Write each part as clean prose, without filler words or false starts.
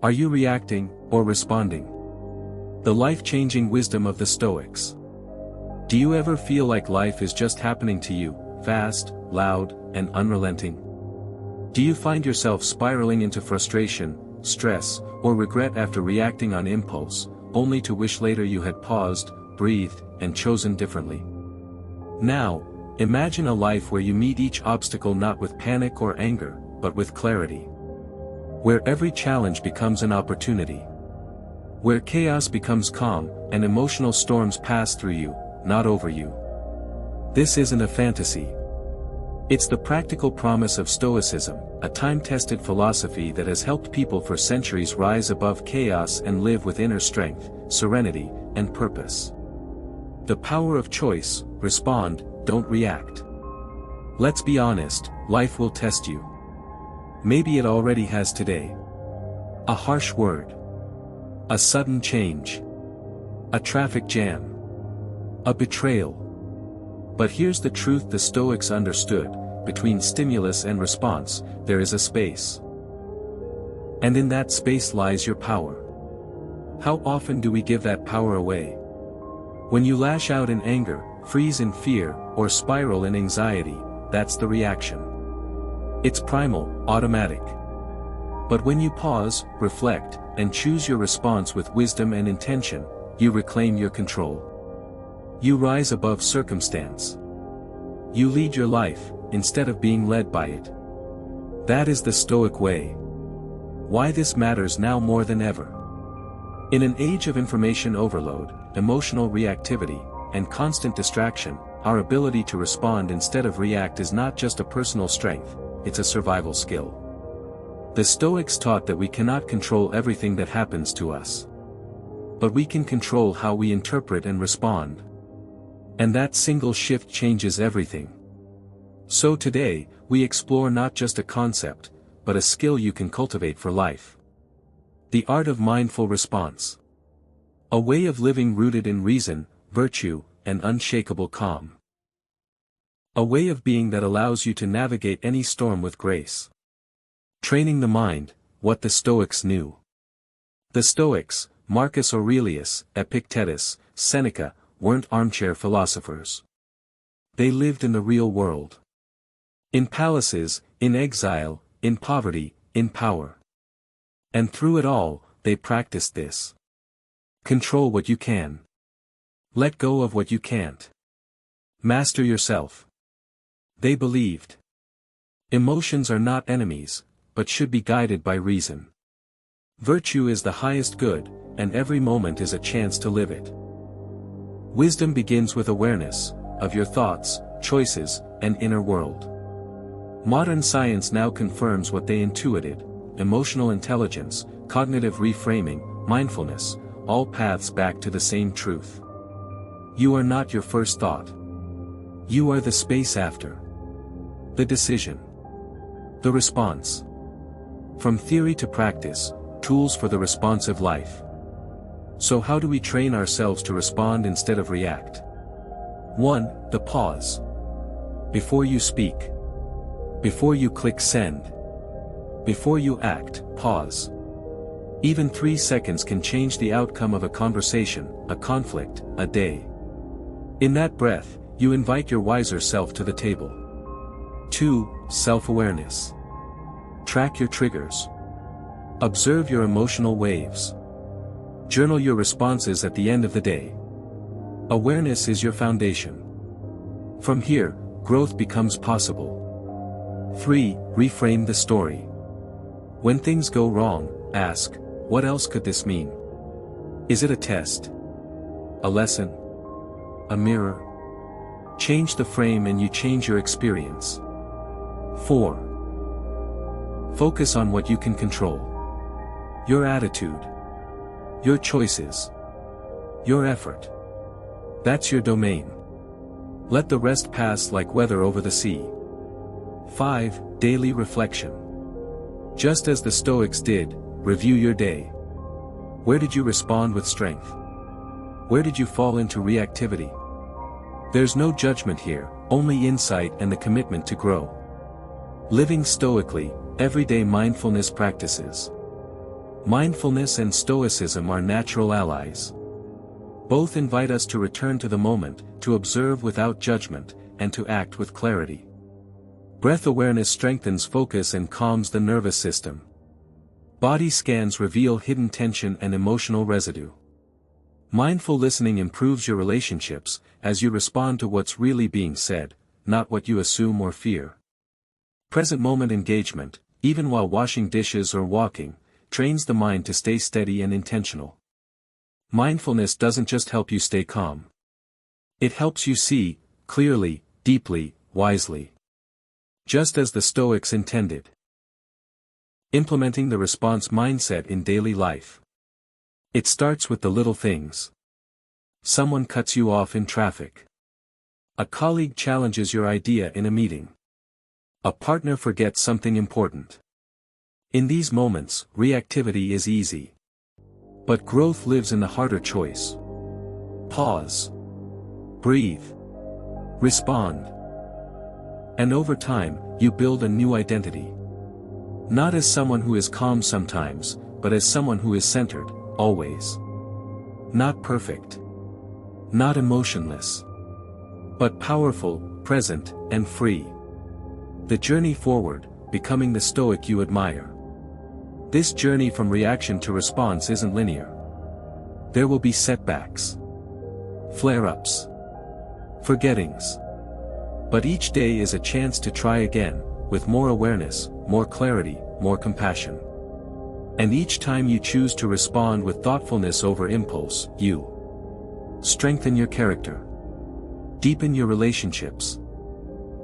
Are you reacting, or responding? The life-changing wisdom of the Stoics. Do you ever feel like life is just happening to you, fast, loud, and unrelenting? Do you find yourself spiraling into frustration, stress, or regret after reacting on impulse, only to wish later you had paused, breathed, and chosen differently? Now, imagine a life where you meet each obstacle not with panic or anger, but with clarity. Where every challenge becomes an opportunity. Where chaos becomes calm, and emotional storms pass through you, not over you. This isn't a fantasy. It's the practical promise of Stoicism, a time-tested philosophy that has helped people for centuries rise above chaos and live with inner strength, serenity, and purpose. The power of choice: respond, don't react. Let's be honest, life will test you. Maybe it already has today. A harsh word. A sudden change. A traffic jam. A betrayal. But here's the truth the Stoics understood: between stimulus and response, there is a space. And in that space lies your power. How often do we give that power away? When you lash out in anger, freeze in fear, or spiral in anxiety, that's the reaction. It's primal, automatic. But when you pause, reflect, and choose your response with wisdom and intention, you reclaim your control. You rise above circumstance. You lead your life, instead of being led by it. That is the Stoic way. Why this matters now more than ever. In an age of information overload, emotional reactivity, and constant distraction, our ability to respond instead of react is not just a personal strength, it's a survival skill. The Stoics taught that we cannot control everything that happens to us. But we can control how we interpret and respond. And that single shift changes everything. So today, we explore not just a concept, but a skill you can cultivate for life. The art of mindful response. A way of living rooted in reason, virtue, and unshakable calm. A way of being that allows you to navigate any storm with grace. Training the mind, what the Stoics knew. The Stoics, Marcus Aurelius, Epictetus, Seneca, weren't armchair philosophers. They lived in the real world. In palaces, in exile, in poverty, in power. And through it all, they practiced this. Control what you can. Let go of what you can't. Master yourself. They believed. Emotions are not enemies, but should be guided by reason. Virtue is the highest good, and every moment is a chance to live it. Wisdom begins with awareness of your thoughts, choices, and inner world. Modern science now confirms what they intuited: emotional intelligence, cognitive reframing, mindfulness, all paths back to the same truth. You are not your first thought. You are the space after. The decision. The response. From theory to practice, tools for the responsive life. So how do we train ourselves to respond instead of react? 1. The pause. Before you speak. Before you click send. Before you act, pause. Even 3 seconds can change the outcome of a conversation, a conflict, a day. In that breath, you invite your wiser self to the table. 2. Self-awareness. Track your triggers. Observe your emotional waves. Journal your responses at the end of the day. Awareness is your foundation. From here, growth becomes possible. 3. Reframe the story. When things go wrong, ask, what else could this mean? Is it a test? A lesson? A mirror? Change the frame and you change your experience. 4. Focus on what you can control. Your attitude. Your choices. Your effort. That's your domain. Let the rest pass like weather over the sea. 5. Daily reflection. Just as the Stoics did, review your day. Where did you respond with strength? Where did you fall into reactivity? There's no judgment here, only insight and the commitment to grow. Living stoically, everyday mindfulness practices. Mindfulness and Stoicism are natural allies. Both invite us to return to the moment, to observe without judgment, and to act with clarity. Breath awareness strengthens focus and calms the nervous system. Body scans reveal hidden tension and emotional residue. Mindful listening improves your relationships, as you respond to what's really being said, not what you assume or fear. Present moment engagement, even while washing dishes or walking, trains the mind to stay steady and intentional. Mindfulness doesn't just help you stay calm. It helps you see, clearly, deeply, wisely. Just as the Stoics intended. Implementing the response mindset in daily life. It starts with the little things. Someone cuts you off in traffic. A colleague challenges your idea in a meeting. A partner forgets something important. In these moments, reactivity is easy. But growth lives in the harder choice. Pause. Breathe. Respond. And over time, you build a new identity. Not as someone who is calm sometimes, but as someone who is centered, always. Not perfect. Not emotionless. But powerful, present, and free. The journey forward, becoming the Stoic you admire. This journey from reaction to response isn't linear. There will be setbacks. Flare-ups. Forgettings. But each day is a chance to try again, with more awareness, more clarity, more compassion. And each time you choose to respond with thoughtfulness over impulse, you strengthen your character, deepen your relationships,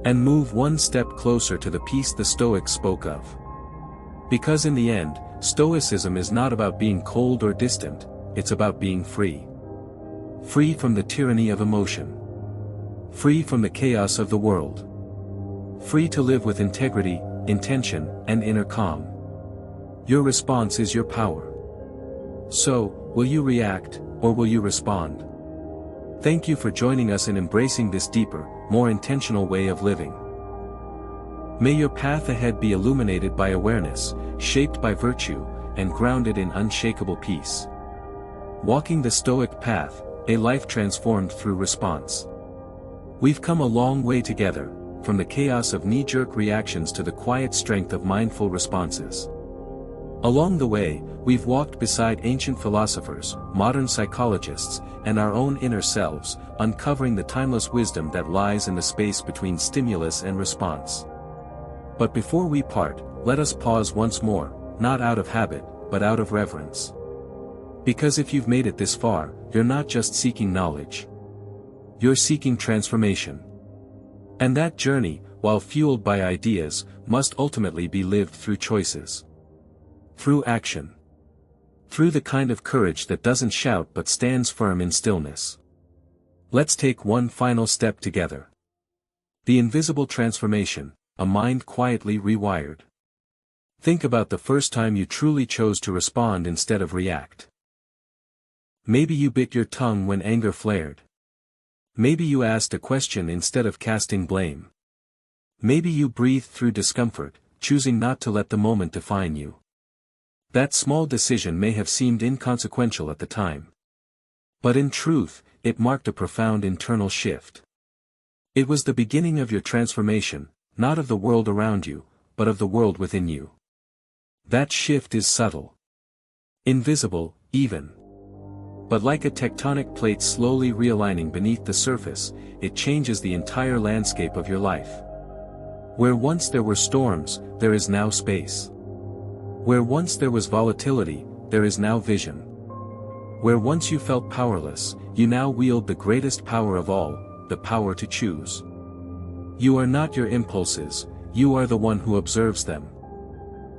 and move one step closer to the peace the Stoics spoke of. Because in the end, Stoicism is not about being cold or distant, it's about being free. Free from the tyranny of emotion. Free from the chaos of the world. Free to live with integrity, intention, and inner calm. Your response is your power. So, will you react, or will you respond? Thank you for joining us in embracing this deeper, more intentional way of living. May your path ahead be illuminated by awareness, shaped by virtue, and grounded in unshakable peace. Walking the Stoic path, a life transformed through response. We've come a long way together, from the chaos of knee-jerk reactions to the quiet strength of mindful responses. Along the way, we've walked beside ancient philosophers, modern psychologists, and our own inner selves, uncovering the timeless wisdom that lies in the space between stimulus and response. But before we part, let us pause once more, not out of habit, but out of reverence. Because if you've made it this far, you're not just seeking knowledge. You're seeking transformation. And that journey, while fueled by ideas, must ultimately be lived through choices. Through action. Through the kind of courage that doesn't shout but stands firm in stillness. Let's take one final step together. The invisible transformation, a mind quietly rewired. Think about the first time you truly chose to respond instead of react. Maybe you bit your tongue when anger flared. Maybe you asked a question instead of casting blame. Maybe you breathed through discomfort, choosing not to let the moment define you. That small decision may have seemed inconsequential at the time. But in truth, it marked a profound internal shift. It was the beginning of your transformation, not of the world around you, but of the world within you. That shift is subtle. Invisible, even. But like a tectonic plate slowly realigning beneath the surface, it changes the entire landscape of your life. Where once there were storms, there is now space. Where once there was volatility, there is now vision. Where once you felt powerless, you now wield the greatest power of all, the power to choose. You are not your impulses, you are the one who observes them.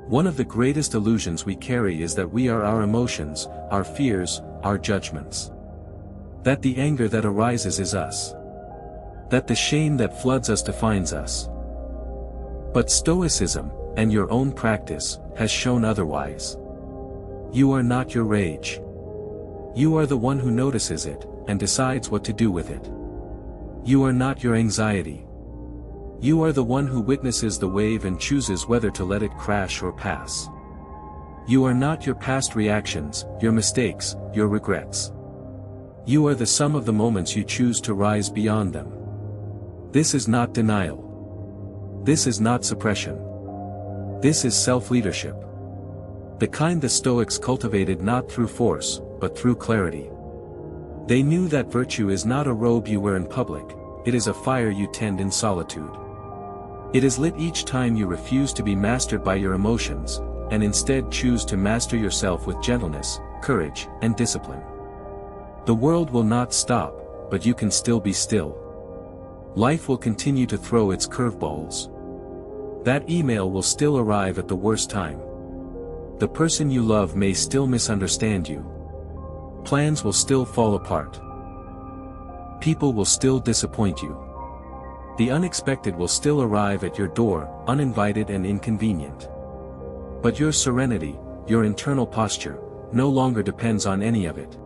One of the greatest illusions we carry is that we are our emotions, our fears, our judgments. That the anger that arises is us. That the shame that floods us defines us. But Stoicism, and your own practice, has shown otherwise. You are not your rage. You are the one who notices it, and decides what to do with it. You are not your anxiety. You are the one who witnesses the wave and chooses whether to let it crash or pass. You are not your past reactions, your mistakes, your regrets. You are the sum of the moments you choose to rise beyond them. This is not denial. This is not suppression. This is self-leadership. The kind the Stoics cultivated not through force, but through clarity. They knew that virtue is not a robe you wear in public, it is a fire you tend in solitude. It is lit each time you refuse to be mastered by your emotions, and instead choose to master yourself with gentleness, courage, and discipline. The world will not stop, but you can still be still. Life will continue to throw its curveballs. That email will still arrive at the worst time. The person you love may still misunderstand you. Plans will still fall apart. People will still disappoint you. The unexpected will still arrive at your door, uninvited and inconvenient. But your serenity, your internal posture, no longer depends on any of it.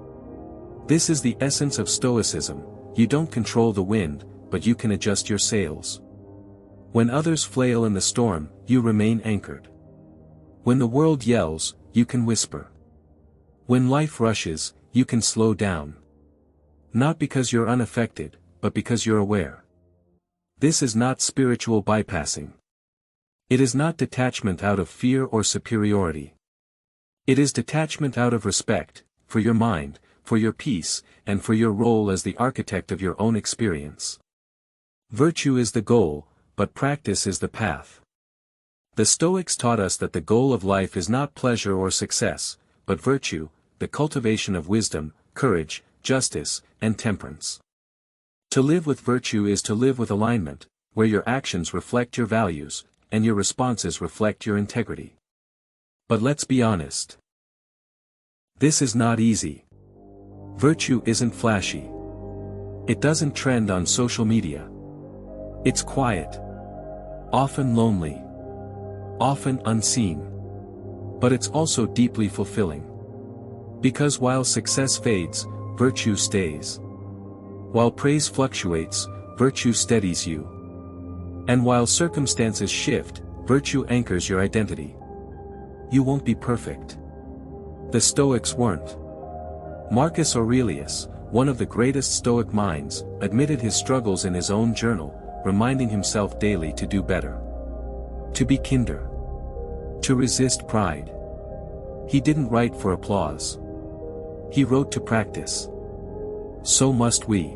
This is the essence of Stoicism: you don't control the wind, but you can adjust your sails. When others flail in the storm, you remain anchored. When the world yells, you can whisper. When life rushes, you can slow down. Not because you're unaffected, but because you're aware. This is not spiritual bypassing. It is not detachment out of fear or superiority. It is detachment out of respect, for your mind, for your peace, and for your role as the architect of your own experience. Virtue is the goal, but practice is the path. The Stoics taught us that the goal of life is not pleasure or success, but virtue, the cultivation of wisdom, courage, justice, and temperance. To live with virtue is to live with alignment, where your actions reflect your values, and your responses reflect your integrity. But let's be honest. This is not easy. Virtue isn't flashy. It doesn't trend on social media. It's quiet. Often lonely. Often unseen. But it's also deeply fulfilling. Because while success fades, virtue stays. While praise fluctuates, virtue steadies you. And while circumstances shift, virtue anchors your identity. You won't be perfect. The Stoics weren't. Marcus Aurelius, one of the greatest Stoic minds, admitted his struggles in his own journal, reminding himself daily to do better. To be kinder. To resist pride. He didn't write for applause. He wrote to practice. So must we.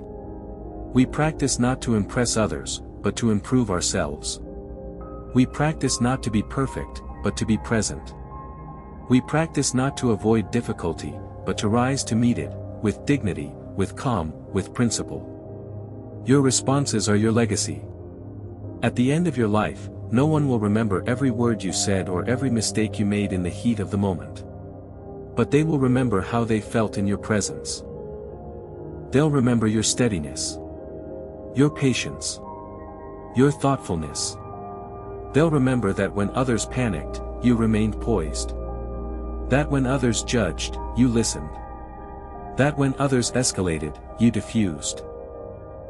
We practice not to impress others, but to improve ourselves. We practice not to be perfect, but to be present. We practice not to avoid difficulty, but to rise to meet it, with dignity, with calm, with principle. Your responses are your legacy. At the end of your life, no one will remember every word you said or every mistake you made in the heat of the moment. But they will remember how they felt in your presence. They'll remember your steadiness. Your patience. Your thoughtfulness. They'll remember that when others panicked, you remained poised. That when others judged, you listened. That when others escalated, you diffused.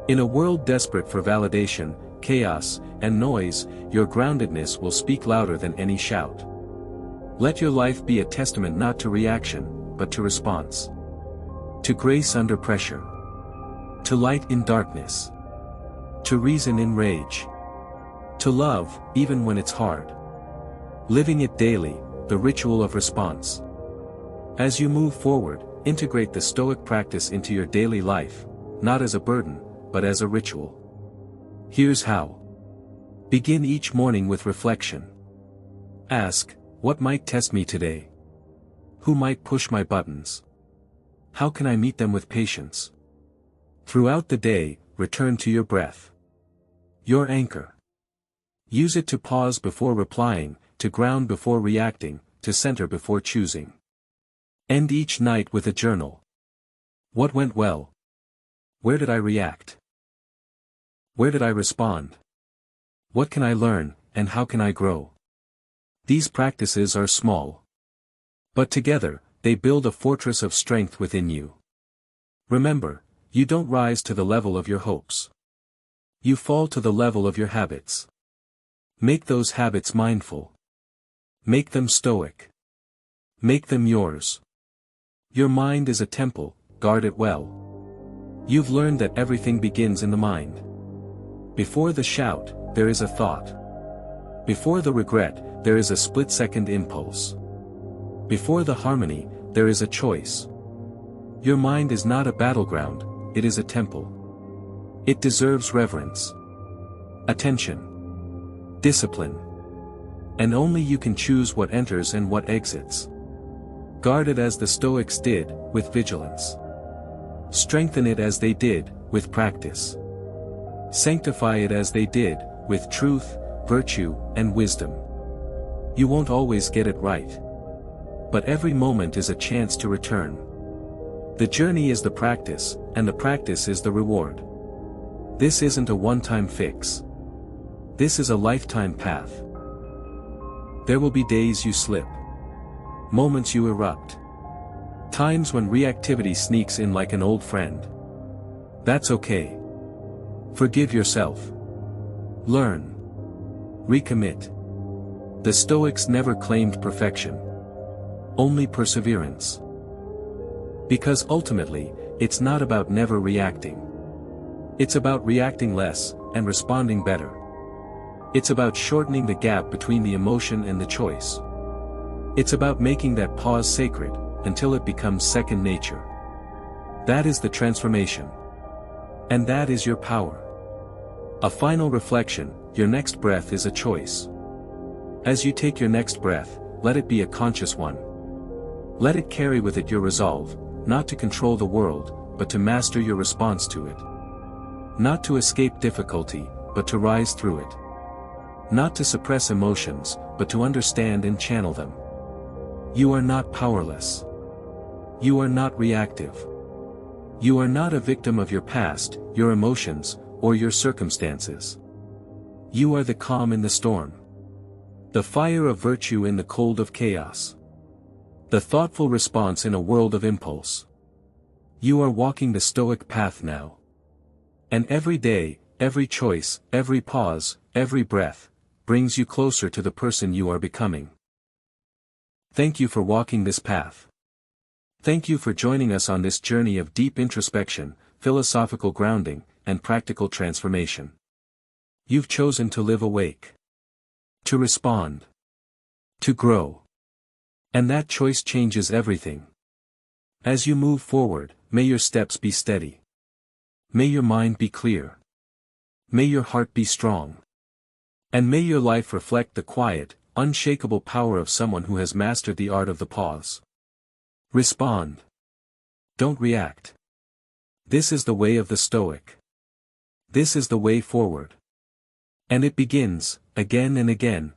In a world desperate for validation, chaos, and noise, your groundedness will speak louder than any shout. Let your life be a testament not to reaction, but to response. To grace under pressure. To light in darkness. To reason in rage. To love, even when it's hard. Living it daily, the ritual of response. As you move forward, integrate the Stoic practice into your daily life, not as a burden, but as a ritual. Here's how. Begin each morning with reflection. Ask, what might test me today? Who might push my buttons? How can I meet them with patience? Throughout the day, return to your breath. Your anchor. Use it to pause before replying, to ground before reacting, to center before choosing. End each night with a journal. What went well? Where did I react? Where did I respond? What can I learn, and how can I grow? These practices are small. But together, they build a fortress of strength within you. Remember, you don't rise to the level of your hopes. You fall to the level of your habits. Make those habits mindful. Make them stoic. Make them yours. Your mind is a temple, guard it well. You've learned that everything begins in the mind. Before the shout, there is a thought. Before the regret, there is a split-second impulse. Before the harmony, there is a choice. Your mind is not a battleground, it is a temple. It deserves reverence, attention, discipline. And only you can choose what enters and what exits. Guard it as the Stoics did, with vigilance. Strengthen it as they did, with practice. Sanctify it as they did, with truth, virtue, and wisdom. You won't always get it right. But every moment is a chance to return. The journey is the practice, and the practice is the reward. This isn't a one-time fix. This is a lifetime path. There will be days you slip. Moments you erupt. Times when reactivity sneaks in like an old friend. That's okay. Forgive yourself. Learn. Recommit. The Stoics never claimed perfection. Only perseverance. Because ultimately, it's not about never reacting. It's about reacting less, and responding better. It's about shortening the gap between the emotion and the choice. It's about making that pause sacred, until it becomes second nature. That is the transformation. And that is your power. A final reflection, your next breath is a choice. As you take your next breath, let it be a conscious one. Let it carry with it your resolve, not to control the world, but to master your response to it. Not to escape difficulty, but to rise through it. Not to suppress emotions, but to understand and channel them. You are not powerless. You are not reactive. You are not a victim of your past, your emotions, or your circumstances. You are the calm in the storm. The fire of virtue in the cold of chaos. The thoughtful response in a world of impulse. You are walking the Stoic path now. And every day, every choice, every pause, every breath, brings you closer to the person you are becoming. Thank you for walking this path. Thank you for joining us on this journey of deep introspection, philosophical grounding, and practical transformation. You've chosen to live awake. To respond. To grow. And that choice changes everything. As you move forward, may your steps be steady. May your mind be clear. May your heart be strong. And may your life reflect the quiet, unshakable power of someone who has mastered the art of the pause. Respond. Don't react. This is the way of the Stoic. This is the way forward. And it begins, again and again,